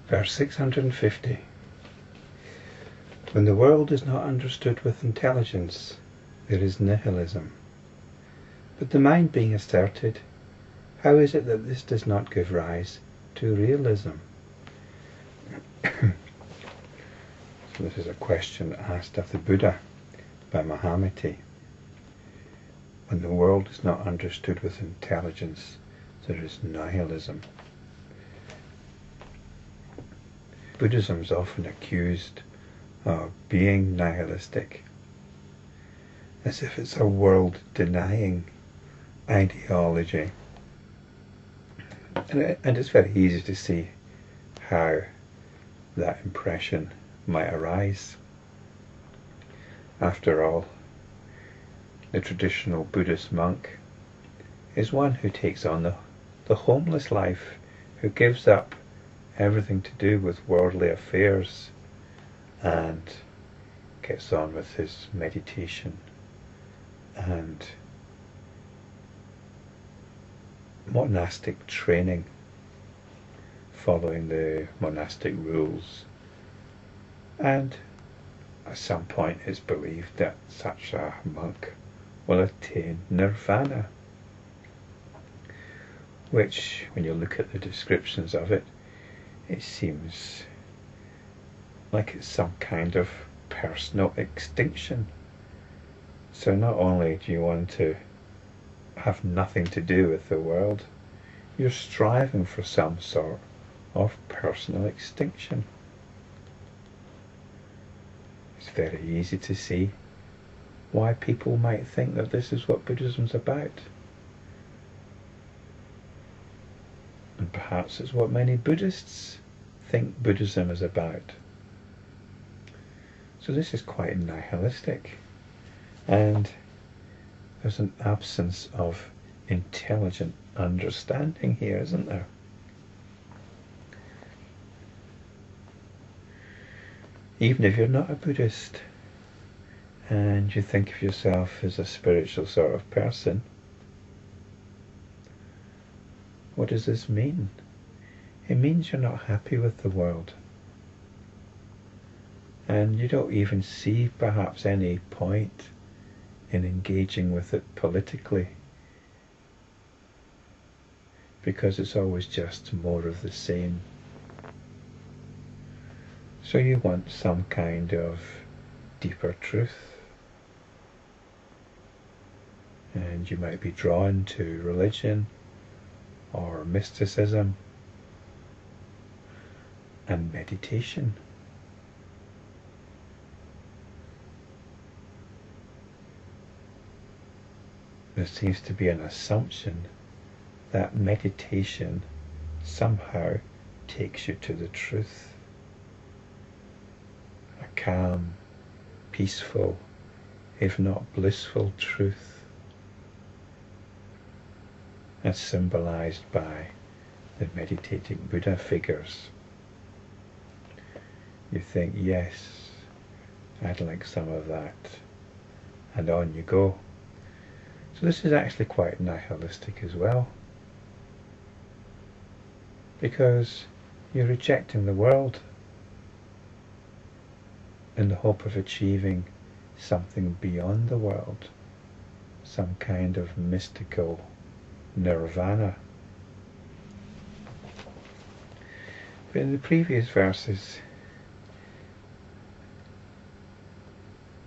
Verse 650. When the world is not understood with intelligence, there is nihilism. But the mind being asserted, how is it that this does not give rise to realism? So this is a question asked of the Buddha by Mahamiti. When the world is not understood with intelligence, there is nihilism. Buddhism is often accused of being nihilistic, as if it's a world-denying ideology. And it's very easy to see how that impression might arise. After all, the traditional Buddhist monk is one who takes on the homeless life, who gives up everything to do with worldly affairs and gets on with his meditation and monastic training, following the monastic rules. And at some point it's believed that such a monk will attain nirvana, which, when you look at the descriptions of it, it seems like it's some kind of personal extinction. So not only do you want to have nothing to do with the world, you're striving for some sort of personal extinction. It's very easy to see why people might think that this is what Buddhism's about. And perhaps it's what many Buddhists think Buddhism is about. So this is quite nihilistic, and there's an absence of intelligent understanding here, isn't there? Even if you're not a Buddhist and you think of yourself as a spiritual sort of person, what does this mean? It means you're not happy with the world. And you don't even see perhaps any point in engaging with it politically, because it's always just more of the same. So you want some kind of deeper truth, and you might be drawn to religion or mysticism and meditation. There seems to be an assumption that meditation somehow takes you to the truth. A calm, peaceful, if not blissful truth, as symbolized by the meditating Buddha figures. You think, yes, I'd like some of that, and on you go. So this is actually quite nihilistic as well, because you're rejecting the world in the hope of achieving something beyond the world, some kind of mystical nirvana. But in the previous verses,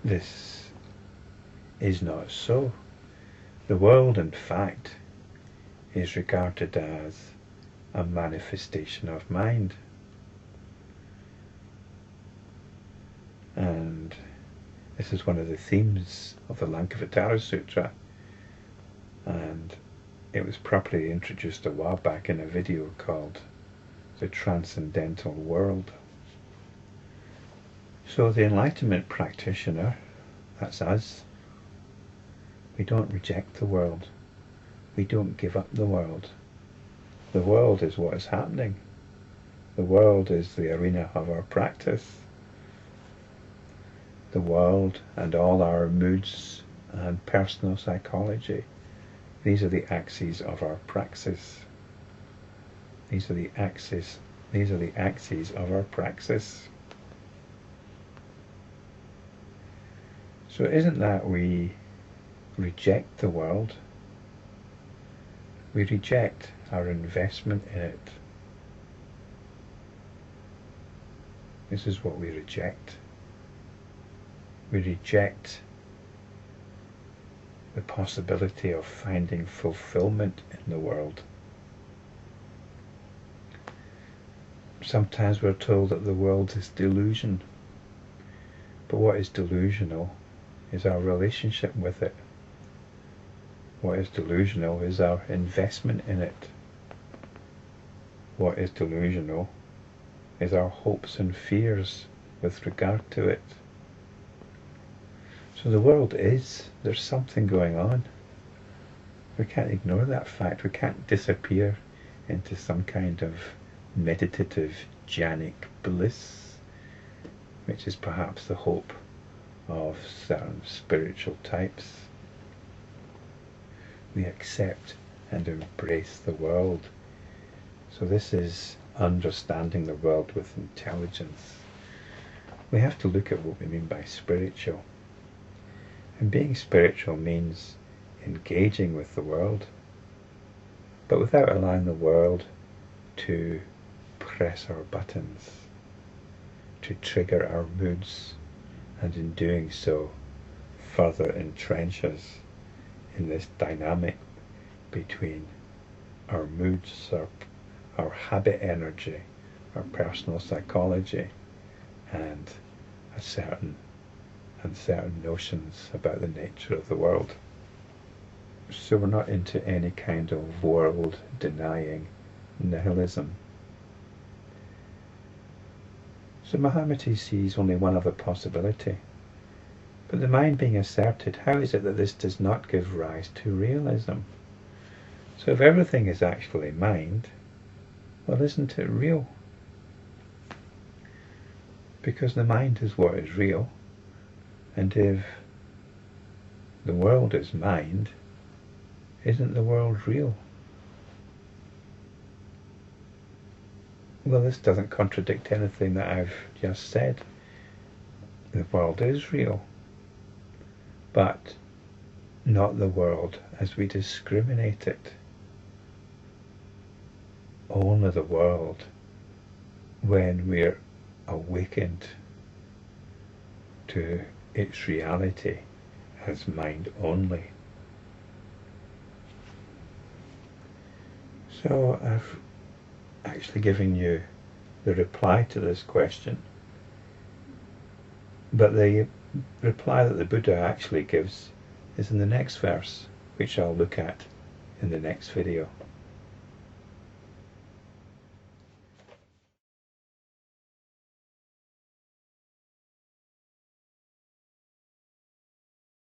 this is not so. The world, in fact, is regarded as a manifestation of mind. And this is one of the themes of the Lankavatara Sutra, and it was properly introduced a while back in a video called The Transcendental World. So the Enlightenment practitioner, that's us, we don't reject the world. We don't give up the world. The world is what is happening. The world is the arena of our practice. The world and all our moods and personal psychology, these are the axes of our praxis. These are the axes These are the axes of our praxis. So it isn't that we reject the world, we reject our investment in it. This is what we reject. We reject the possibility of finding fulfillment in the world. Sometimes we're told that the world is delusion, but what is delusional is our relationship with it. What is delusional is our investment in it. What is delusional is our hopes and fears with regard to it. So the world is, there's something going on. We can't ignore that fact. We can't disappear into some kind of meditative jhanic bliss, which is perhaps the hope of certain spiritual types. We accept and embrace the world. So this is understanding the world with intelligence. We have to look at what we mean by spiritual. And being spiritual means engaging with the world, but without allowing the world to press our buttons, to trigger our moods, and in doing so further entrench us in this dynamic between our moods, our habit energy, our personal psychology, and certain notions about the nature of the world. So we're not into any kind of world-denying nihilism. So Mahamati sees only one other possibility. But the mind being asserted, how is it that this does not give rise to realism? So if everything is actually mind, well, isn't it real? Because the mind is what is real. And if the world is mind, isn't the world real? Well, this doesn't contradict anything that I've just said. The world is real, but not the world as we discriminate it. Only the world when we're awakened to its reality as mind only. So I've actually given you the reply to this question, but the reply that the Buddha actually gives is in the next verse, which I'll look at in the next video.